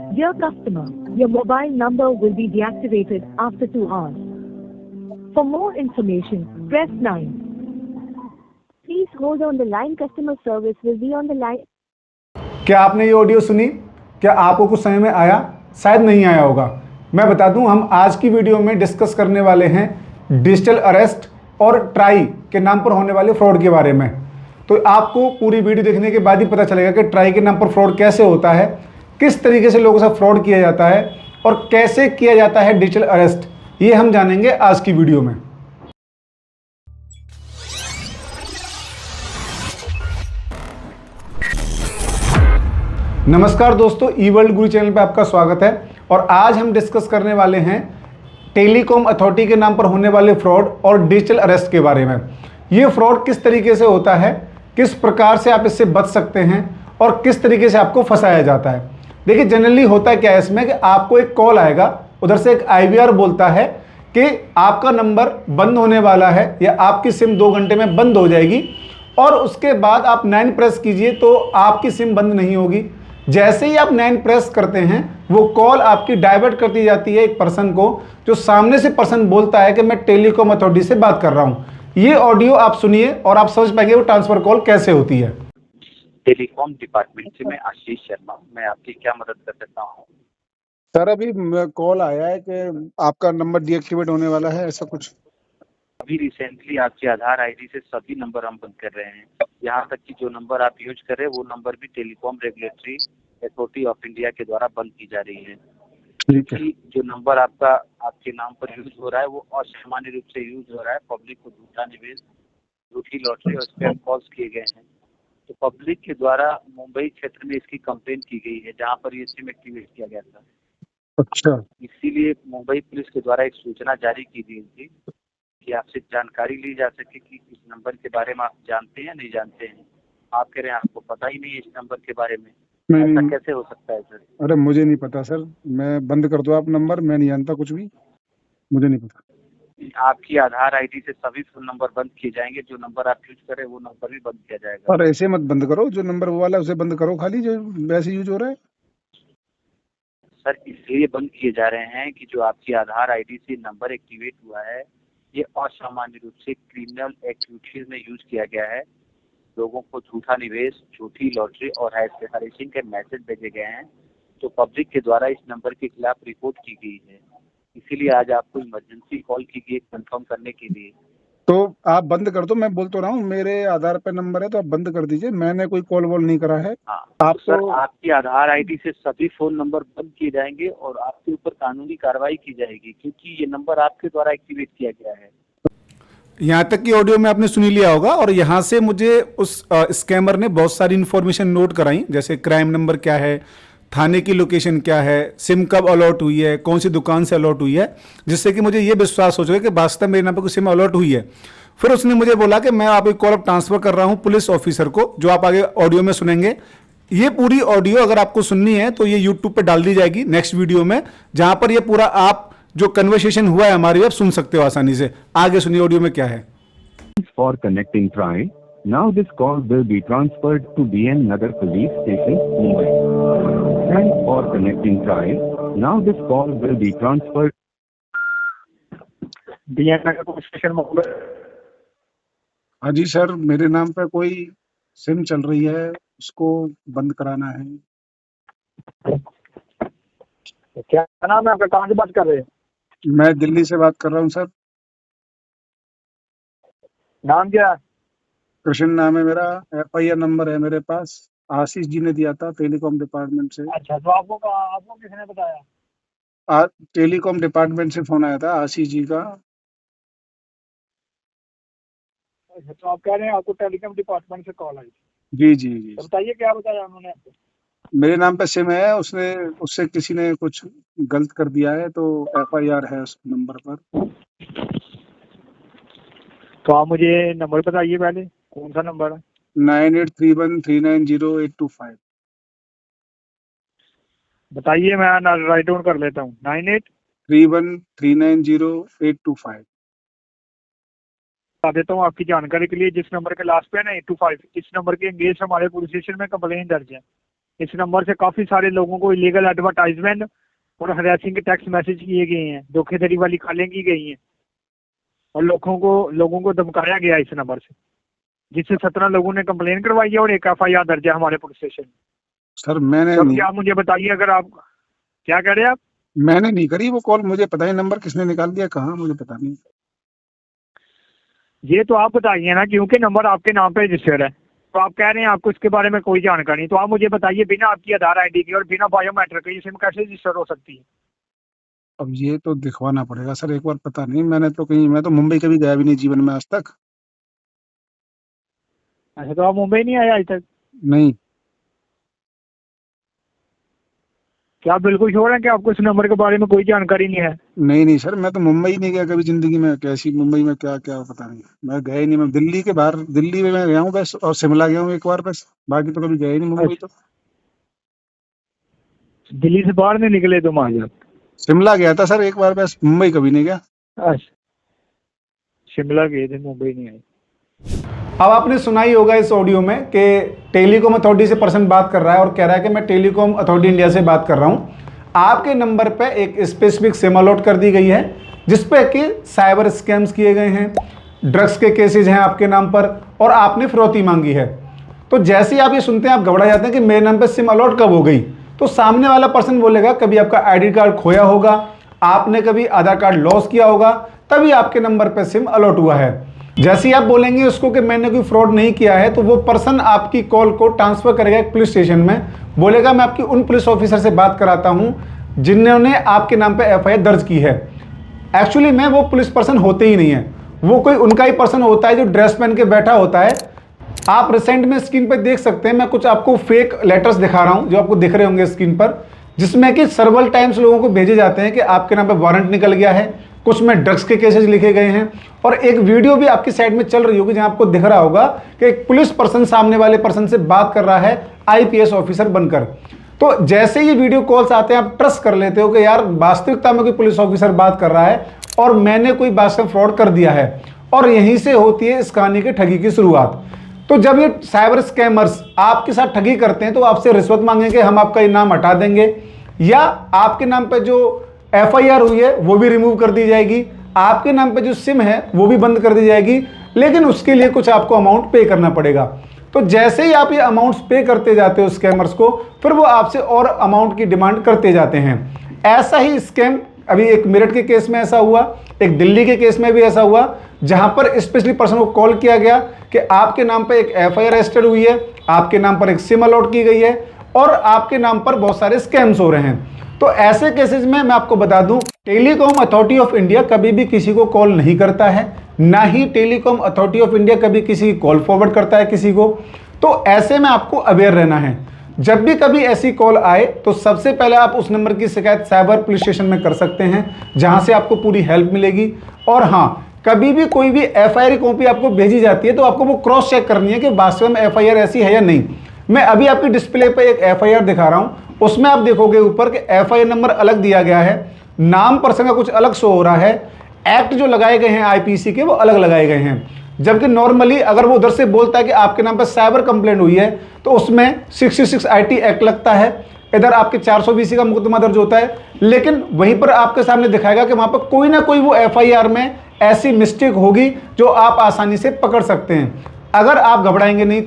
Dear customer, your mobile number will be deactivated after 2 hours. For more information, press 9. Please hold on the line. Customer service will be on the line. क्या आपने ये audio सुनी? क्या आपको कुछ समझ में आया? शायद नहीं आया होगा। मैं बता दूं, हम आज की वीडियो में डिस्कस करने वाले हैं डिजिटल अरेस्ट और ट्राई के नाम पर होने वाले फ्रॉड के बारे में। तो आपको पूरी वीडियो देखने के बाद ही पता चलेगा कि ट्राई के नाम पर फ्रॉड कैसे होता है, किस तरीके से लोगों से फ्रॉड किया जाता है और कैसे किया जाता है डिजिटल अरेस्ट। ये हम जानेंगे आज की वीडियो में। नमस्कार दोस्तों, ई वर्ल्ड गुरु चैनल पे आपका स्वागत है। और आज हम डिस्कस करने वाले हैं टेलीकॉम अथॉरिटी के नाम पर होने वाले फ्रॉड और डिजिटल अरेस्ट के बारे में। ये फ्रॉड किस तरीके से होता है, किस प्रकार से आप इससे बच सकते हैं और किस तरीके से आपको फंसाया जाता है। देखिए, जनरली होता क्या है इसमें कि आपको एक कॉल आएगा, उधर से एक आईवीआर बोलता है कि आपका नंबर बंद होने वाला है या आपकी सिम 2 घंटे में बंद हो जाएगी, और उसके बाद आप 9 प्रेस कीजिए तो आपकी सिम बंद नहीं होगी। जैसे ही आप 9 प्रेस करते हैं, वो कॉल आपकी डाइवर्ट कर दी जाती है एक पर्सन को, जो सामने से पर्सन बोलता है कि मैं टेलीकॉम अथॉरिटी से बात कर रहा हूं। ये ऑडियो आप सुनिए और आप समझ पाएंगे वो ट्रांसफर कॉल कैसे होती है। टेलीकॉम डिपार्टमेंट से मैं आशीष शर्मा, मैं आपकी क्या मदद कर सकता हूँ? सर, अभी कॉल आया है कि आपका नंबर डीएक्टिवेट होने वाला है, ऐसा कुछ। अभी रिसेंटली आपके आधार आईडी से सभी नंबर हम बंद कर रहे हैं। यहाँ तक कि जो नंबर आप यूज कर रहे हैं वो नंबर भी telecom regulatory authority of India के द्वारा बंद की जा रही है। ठीक है। जो नंबर आपके नाम पर यूज हो रहा है वो असामान्य रूप से यूज हो रहा है। पब्लिक को झूठा निवेश, झूठी लॉटरी और स्पैम कॉल्स किए गए हैं। तो पब्लिक के द्वारा मुंबई क्षेत्र में इसकी कंप्लेन की गई है, जहाँ पर ये सिम एक्टिवेट किया गया था। अच्छा। इसीलिए मुंबई पुलिस के द्वारा एक सूचना जारी की गई थी कि आपसे जानकारी ली जा सके कि इस नंबर के बारे में आप जानते हैं या नहीं जानते हैं। आप कह रहे हैं आपको पता ही नहीं है इस नंबर के बारे में। ऐसा कैसे हो सकता है सर? अरे मुझे नहीं पता सर, मैं बंद कर दो आप नंबर, मैं नहीं जानता कुछ भी, मुझे नहीं पता। आपकी आधार आईडी से सभी फोन नंबर बंद किए जाएंगे। जो नंबर आप यूज करें वो नंबर भी बंद किया जाएगा। और ऐसे मत बंद करो, जो नंबर वो वाला है उसे बंद करो, खाली जो वैसे यूज हो रहा है। सर, इसलिए बंद किए जा रहे हैं कि जो आपकी आधार आईडी से नंबर एक्टिवेट हुआ है, ये असामान्य रूप से क्रिमिनल एक्टिविटीज में यूज किया गया है। लोगों को झूठा निवेश, झूठी लॉटरी और हैरेसिंग के मैसेज भेजे गए हैं। तो पब्लिक के द्वारा इस नंबर के खिलाफ रिपोर्ट की गई है। इसीलिए आज आपको इमरजेंसी कॉल की गई कंफर्म करने के लिए। तो आप बंद कर दो, मैं बोल तो रहा हूँ, मेरे आधार पे नंबर है तो आप बंद कर दीजिए। मैंने कोई कॉल वॉल नहीं करा है। हाँ, आप तो सर, आपकी आधार आईडी से सभी फोन नंबर बंद किए जाएंगे और आपके ऊपर कानूनी कार्रवाई की जाएगी, क्योंकि ये नंबर आपके द्वारा एक्टिवेट किया गया है। यहाँ तक की ऑडियो में आपने सुनी लिया होगा, और यहाँ से मुझे उस स्कैमर ने बहुत सारी इन्फॉर्मेशन नोट कराई, जैसे क्राइम नंबर क्या है, थाने की लोकेशन क्या है, सिम कब अलॉट हुई है, कौन सी दुकान से अलॉट हुई है, जिससे कि मुझे ये विश्वास हो चुका कि वास्तव मेरे नाम पर कोई सिम अलॉट हुई है। फिर उसने मुझे बोला कि मैं आपको कॉल ट्रांसफर कर रहा हूँ पुलिस ऑफिसर को, जो आप आगे ऑडियो में सुनेंगे। ये पूरी ऑडियो अगर आपको सुननी है तो ये यूट्यूब पे डाल दी जाएगी नेक्स्ट वीडियो में, जहां पर ये पूरा आप जो कन्वर्सेशन हुआ है हमारी, आप सुन सकते हो आसानी से। आगे सुनिए ऑडियो में क्या है। For connecting Try, now this call will be transferred to BN Nagar Police Station, Mumbai. Thanks for connecting Try, now this call will be transferred. BN Nagar Police Station, Mumbai. हाँ जी sir, मेरे नाम पे कोई SIM चल रही है, उसको बंद कराना है। क्या नाम है आपका? कहाँ से बात कर रहे हैं? मैं दिल्ली से बात कर रहा हूँ सर। नाम क्या है? कृष्ण नाम है मेरा। FIR नंबर है मेरे पास, आशीष जी ने दिया था टेलीकॉम डिपार्टमेंट से। अच्छा, तो आपको किसने बताया? टेलीकॉम डिपार्टमेंट से फोन आया था आशीष जी का। अच्छा, तो आप कह रहे हैं आपको टेलीकॉम डिपार्टमेंट से कॉल आई? जी जी जी। तो बताइए क्या बताया उन्होंने आपको? मेरे नाम पे सिम है, उससे किसी ने कुछ गलत कर दिया है, तो FIR है उस नंबर पर। तो आप मुझे नंबर बताइए पहले, कौन सा नंबर है? 9831390825। बताइए, मैं राइट डाउन कर लेता हूँ। 9831390825। बता देता हूँ आपकी जानकारी के लिए, जिस नंबर के लास्ट पे है ना 825, इस नंबर के एंगेज हमारे पुलिस स्टेशन में कंप्लेन दर्ज है। इस नंबर से काफी सारे लोगों को इलीगल एडवर्टाइजमेंट और हरासिंग के टेक्स्ट मैसेज किए गए हैं, धोखेधड़ी वाली कॉलें की गई हैं और लोगों को धमकाया गया इस नंबर से, जिससे 17 लोगों ने कंप्लेन करवाई है और एक FIR दर्ज है हमारे पुलिस स्टेशन। सर मैंने तब क्या मुझे बताइए, अगर आप क्या कह रहे हैं आप? मैंने नहीं करी वो कॉल, मुझे पता ही नंबर किसने निकाल दिया कहाँ, मुझे पता नहीं। ये तो आप बताइए ना, क्योंकि नंबर आपके नाम पे रजिस्टर्ड है, तो आप कह रहे हैं आपको इसके बारे में कोई जानकारी नहीं, तो आप मुझे बताइए बिना आपकी आधार ID की और बिना बायोमेट्रिक के सिम कैसे रजिस्टर हो सकती है? अब ये तो दिखवाना पड़ेगा सर एक बार, पता नहीं, मैं तो मुंबई कभी गया भी नहीं जीवन में आज तक। अच्छा, तो आप मुंबई नहीं आए आज तक? नहीं। क्या आप बिल्कुल श्योर हैं कि आपको इस नंबर के बारे में कोई जानकारी नहीं है? नहीं सर, मैं तो मुंबई नहीं गया कभी जिंदगी में, कैसी मुंबई में क्या क्या पता नहीं, मैं गया ही नहीं। मैं दिल्ली के बाहर, दिल्ली में मैं गया हूँ बस, और शिमला गया हूँ एक बार बस, बाकी तो कभी गया ही नहीं मुंबई। तो दिल्ली से बाहर नहीं निकले तुम आज? शिमला गया था सर एक बार बस, मुंबई कभी नहीं गया। अच्छा, शिमला गए थे, मुंबई नहीं आए। अब आपने सुना ही होगा इस ऑडियो में कि टेलीकॉम अथॉरिटी से पर्सन बात कर रहा है और कह रहा है कि मैं टेलीकॉम अथॉरिटी इंडिया से बात कर रहा हूं। आपके नंबर पे एक स्पेसिफिक सिम अलॉट कर दी गई है जिसपे कि साइबर स्कैम्स किए गए हैं, ड्रग्स के केसेज हैं आपके नाम पर और आपने फिरौती मांगी है। तो जैसे ही आप ये सुनते हैं आप घबरा जाते हैं कि मेरे नाम पर सिम अलॉट कब हो गई। तो सामने वाला पर्सन बोलेगा कभी आपका ID कार्ड खोया होगा, आपने कभी आधार कार्ड लॉस किया होगा, तभी आपके नंबर पर सिम अलॉट हुआ है। जैसे ही आप बोलेंगे उसको कि मैंने कोई फ्रॉड नहीं किया है, तो वो पर्सन आपकी कॉल को ट्रांसफर करेगा एक पुलिस स्टेशन में, बोलेगा मैं आपकी उन पुलिस ऑफिसर से बात कराता हूं जिन्होंने आपके नाम पे FIR दर्ज की है। एक्चुअली में वो पुलिस पर्सन होते ही नहीं है, वो कोई उनका ही पर्सन होता है जो ड्रेस पहन के बैठा होता है। आप रिसेंट में स्क्रीन पर देख सकते हैं, मैं कुछ आपको फेक लेटर्स दिखा रहा हूं जो आपको दिख रहे होंगे स्क्रीन पर, जिसमें कि सर्वल टाइम्स लोगों को भेजे जाते हैं कि आपके नाम पे वारंट निकल गया है, कुछ में ड्रग्स के केसेस लिखे गए हैं। और एक वीडियो भी आपकी साइड में चल रही होगी जहां आपको दिख रहा होगा कि एक पुलिस पर्सन सामने वाले पर्सन से बात कर रहा है IPS ऑफिसर बनकर। तो जैसे ये वीडियो कॉल्स आते हैं आप ट्रस्ट कर लेते हो कि यार वास्तविकता में कोई पुलिस ऑफिसर बात कर रहा है और मैंने कोई बात से फ्रॉड कर दिया है, और यहीं से होती है इस कहानी की ठगी की शुरुआत। तो जब ये साइबर स्कैमर्स आपके साथ ठगी करते हैं तो आपसे रिश्वत मांगेंगे, हम आपका ये नाम हटा देंगे, या आपके नाम पे जो FIR हुई है वो भी रिमूव कर दी जाएगी, आपके नाम पे जो सिम है वो भी बंद कर दी जाएगी, लेकिन उसके लिए कुछ आपको अमाउंट पे करना पड़ेगा। तो जैसे ही आप ये अमाउंट्स पे करते जाते हो स्कैमर्स को, फिर वो आपसे और अमाउंट की डिमांड करते जाते हैं। ऐसा ही स्कैम अभी एक मेरठ के केस में ऐसा हुआ, एक दिल्ली के केस में भी ऐसा हुआ, जहां पर स्पेशली पर्सन को कॉल किया गया कि आपके नाम पर एक FIR रजिस्टर्ड हुई है, आपके नाम पर एक सिम अलॉट की गई है और आपके नाम पर बहुत सारे स्कैम्स हो रहे हैं। तो ऐसे केसेस में मैं आपको बता दूं, टेलीकॉम अथॉरिटी ऑफ इंडिया कभी भी किसी को कॉल नहीं करता है, ना ही टेलीकॉम अथॉरिटी ऑफ इंडिया कभी किसी की कॉल फॉरवर्ड करता है किसी को। तो ऐसे में आपको अवेयर रहना है। जब भी कभी ऐसी कॉल आए तो सबसे पहले आप उस नंबर की शिकायत साइबर पुलिस स्टेशन में कर सकते हैं, जहां से आपको पूरी हेल्प मिलेगी। और हाँ, कभी भी कोई भी FIR कॉपी आपको भेजी जाती है तो आपको वो क्रॉस चेक करनी है कि वास्तव में FIR ऐसी है या नहीं। मैं अभी आपकी डिस्प्ले पे एक FIR दिखा रहा हूं, उसमें आप देखोगे ऊपर कि FIR नंबर अलग दिया गया है, नाम पर्सन का कुछ अलग शो हो रहा है, एक्ट जो लगाए गए हैं IPC के वो अलग लगाए गए हैं। जबकि नॉर्मली अगर वो उधर से बोलता है कि आपके नाम पर साइबर कंप्लेंट हुई है तो उसमें 66 IT एक्ट लगता है, इधर आपके 420 का मुकदमा दर्ज होता है, लेकिन वहीं पर आपके सामने दिखाएगा कि वहां पर कोई ना कोई वो FIR में ऐसी मिस्टेक होगी जो आप आसानी से पकड़ सकते हैं, अगर आप घबराएंगे नहीं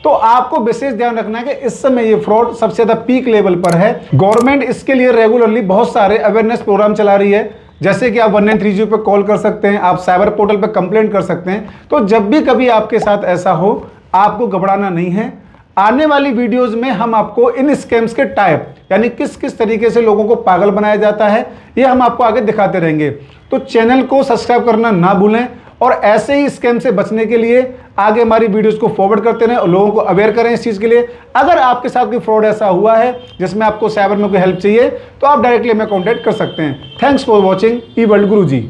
तो आपको विशेष ध्यान रखना है कि इस समय ये फ्रॉड सबसे ज्यादा पीक लेवल पर है। गवर्नमेंट इसके लिए रेगुलरली बहुत सारे अवेयरनेस प्रोग्राम चला रही है, जैसे कि आप 1930 पे कॉल कर सकते हैं, आप साइबर पोर्टल पे कंप्लेंट कर सकते हैं। तो जब भी कभी आपके साथ ऐसा हो आपको घबराना नहीं है। आने वाली वीडियोस में हम आपको इन स्कैम्स के टाइप, यानी किस किस तरीके से लोगों को पागल बनाया जाता है, ये हम आपको आगे दिखाते रहेंगे। तो चैनल को सब्सक्राइब करना ना भूलें और ऐसे ही स्कैम से बचने के लिए आगे हमारी वीडियोस को फॉरवर्ड करते रहें और लोगों को अवेयर करें इस चीज़ के लिए। अगर आपके साथ कोई फ्रॉड ऐसा हुआ है जिसमें आपको साइबर में कोई हेल्प चाहिए तो आप डायरेक्टली हमें कॉन्टैक्ट कर सकते हैं। Thanks for watching E world Guruji.